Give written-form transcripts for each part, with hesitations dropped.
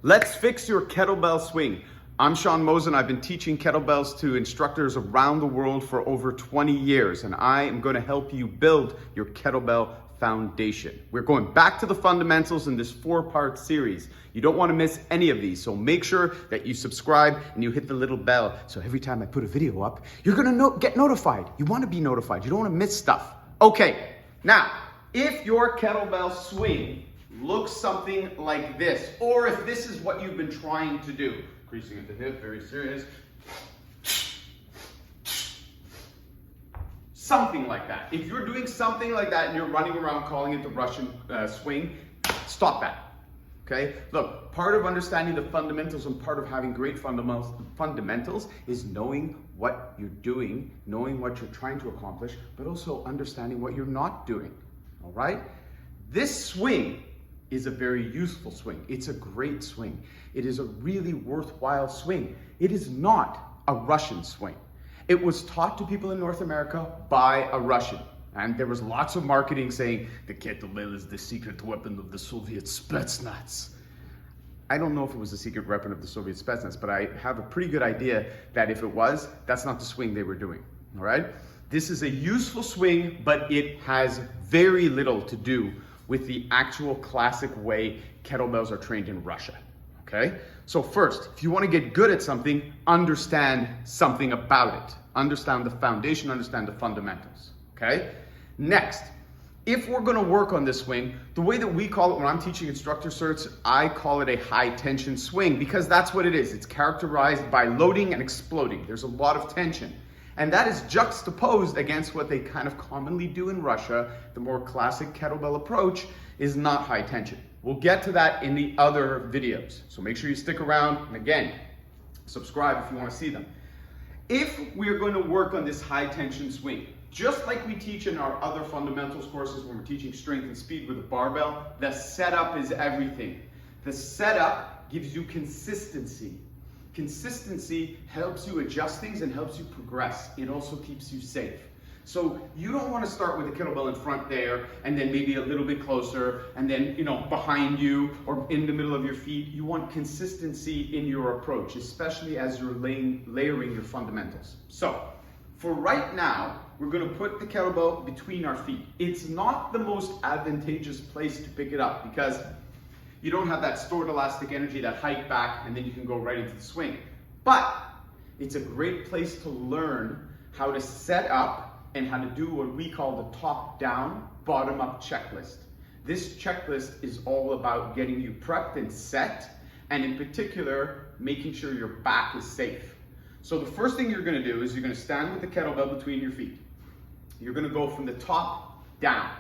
Let's fix your kettlebell swing. I'm Sean Mosen. I've been teaching kettlebells to instructors around the world for over 20 years, and I am going to help you build your kettlebell foundation. We're going back to the fundamentals in this 4-part series. You don't want to miss any of these, so make sure that you subscribe and you hit the little bell, so every time I put a video up, you're going to get notified. You want to be notified. You don't want to miss stuff. Okay, now, if your kettlebell swing looks something like this, or if this is what you've been trying to do, creasing at the hip, very serious, something like that. If you're doing something like that and you're running around calling it the Russian swing, stop that. Okay? Look, part of understanding the fundamentals and part of having great fundamentals is knowing what you're doing, knowing what you're trying to accomplish, but also understanding what you're not doing. All right? This swing is a very useful swing. It's a great swing. It is a really worthwhile swing. It is not a Russian swing. It was taught to people in North America by a Russian. And there was lots of marketing saying the kettlebell is the secret weapon of the Soviet Spetsnaz. I don't know if it was the secret weapon of the Soviet Spetsnaz, but I have a pretty good idea that if it was, that's not the swing they were doing. All right? This is a useful swing, but it has very little to do with the actual classic way kettlebells are trained in Russia, okay? So first, if you want to get good at something, understand something about it. Understand the foundation, understand the fundamentals, okay? Next, if we're going to work on this swing, the way that we call it when I'm teaching instructor certs, I call it a high tension swing because that's what it is. It's characterized by loading and exploding. There's a lot of tension. And that is juxtaposed against what they kind of commonly do in Russia. The more classic kettlebell approach is not high tension. We'll get to that in the other videos. So make sure you stick around. And again, subscribe if you want to see them. If we're going to work on this high tension swing, just like we teach in our other fundamentals courses when we're teaching strength and speed with a barbell, the setup is everything. The setup gives you consistency. Consistency helps you adjust things and helps you progress. It also keeps you safe. So you don't want to start with the kettlebell in front there and then maybe a little bit closer and then, behind you or in the middle of your feet. You want consistency in your approach, especially as you're layering your fundamentals. So for right now, we're going to put the kettlebell between our feet. It's not the most advantageous place to pick it up because you don't have that stored elastic energy, that hike back, and then you can go right into the swing. But it's a great place to learn how to set up and how to do what we call the top-down, bottom-up checklist. This checklist is all about getting you prepped and set, and in particular, making sure your back is safe. So the first thing you're gonna do is you're gonna stand with the kettlebell between your feet. You're gonna go from the top down.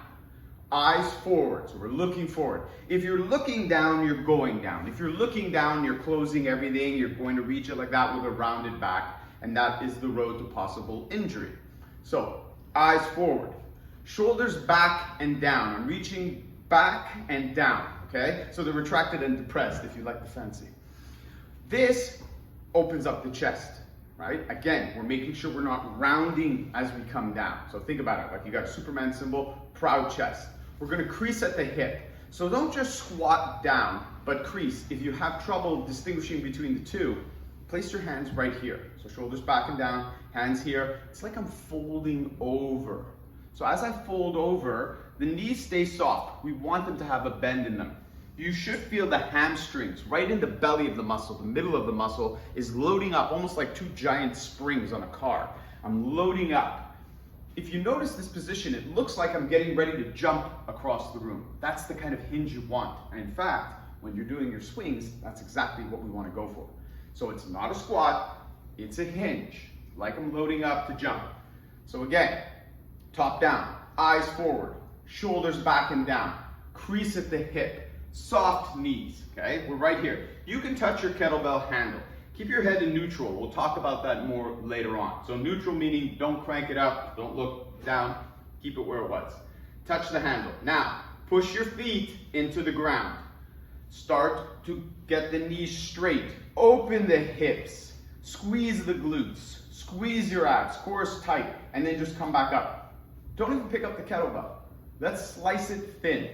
Eyes forward, so we're looking forward. If you're looking down, you're going down. If you're looking down, you're closing everything. You're going to reach it like that with a rounded back, and that is the road to possible injury. So, eyes forward. Shoulders back and down. I'm reaching back and down, okay? So they're retracted and depressed, if you like the fancy. This opens up the chest, right? Again, we're making sure we're not rounding as we come down. So think about it, like you got a Superman symbol, proud chest. We're gonna crease at the hip. So don't just squat down, but crease. If you have trouble distinguishing between the two, place your hands right here. So shoulders back and down, hands here. It's like I'm folding over. So as I fold over, the knees stay soft. We want them to have a bend in them. You should feel the hamstrings right in the belly of the muscle. The middle of the muscle is loading up, almost like two giant springs on a car. I'm loading up. If you notice this position, it looks like I'm getting ready to jump across the room. That's the kind of hinge you want. And in fact, when you're doing your swings, that's exactly what we want to go for. So it's not a squat, it's a hinge, like I'm loading up to jump. So again, top down, eyes forward, shoulders back and down, crease at the hip, soft knees, okay? We're right here. You can touch your kettlebell handle. Keep your head in neutral. We'll talk about that more later on. So neutral meaning don't crank it up, don't look down, keep it where it was. Touch the handle. Now, push your feet into the ground. Start to get the knees straight. Open the hips. Squeeze the glutes. Squeeze your abs. Course tight. And then just come back up. Don't even pick up the kettlebell. Let's slice it thin.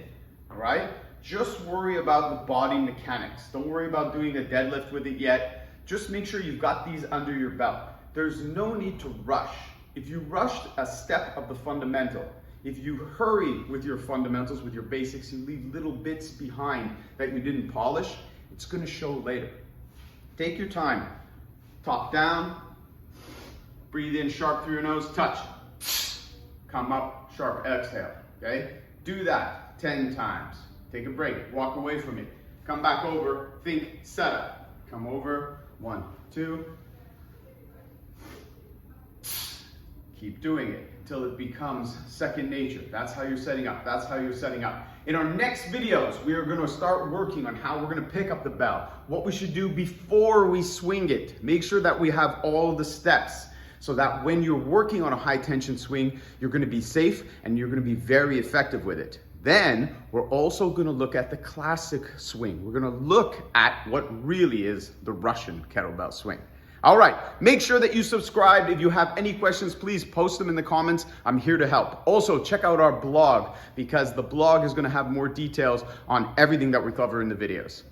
All right? Just worry about the body mechanics. Don't worry about doing a deadlift with it yet. Just make sure you've got these under your belt. There's no need to rush. If you rushed a step of the fundamental, if you hurry with your fundamentals, with your basics, you leave little bits behind that you didn't polish, it's gonna show later. Take your time. Top down, breathe in sharp through your nose, touch. Come up, sharp exhale, okay? Do that 10 times. Take a break, walk away from it. Come back over, think setup. Come over, 1, 2. Keep doing it until it becomes second nature. That's how you're setting up. That's how you're setting up. In our next videos, we are going to start working on how we're going to pick up the bell, what we should do before we swing it. Make sure that we have all the steps so that when you're working on a high tension swing, you're going to be safe and you're going to be very effective with it. Then we're also going to look at the classic swing. We're going to look at what really is the Russian kettlebell swing. All right, make sure that you subscribe. If you have any questions, please post them in the comments. I'm here to help. Also, check out our blog because the blog is going to have more details on everything that we cover in the videos.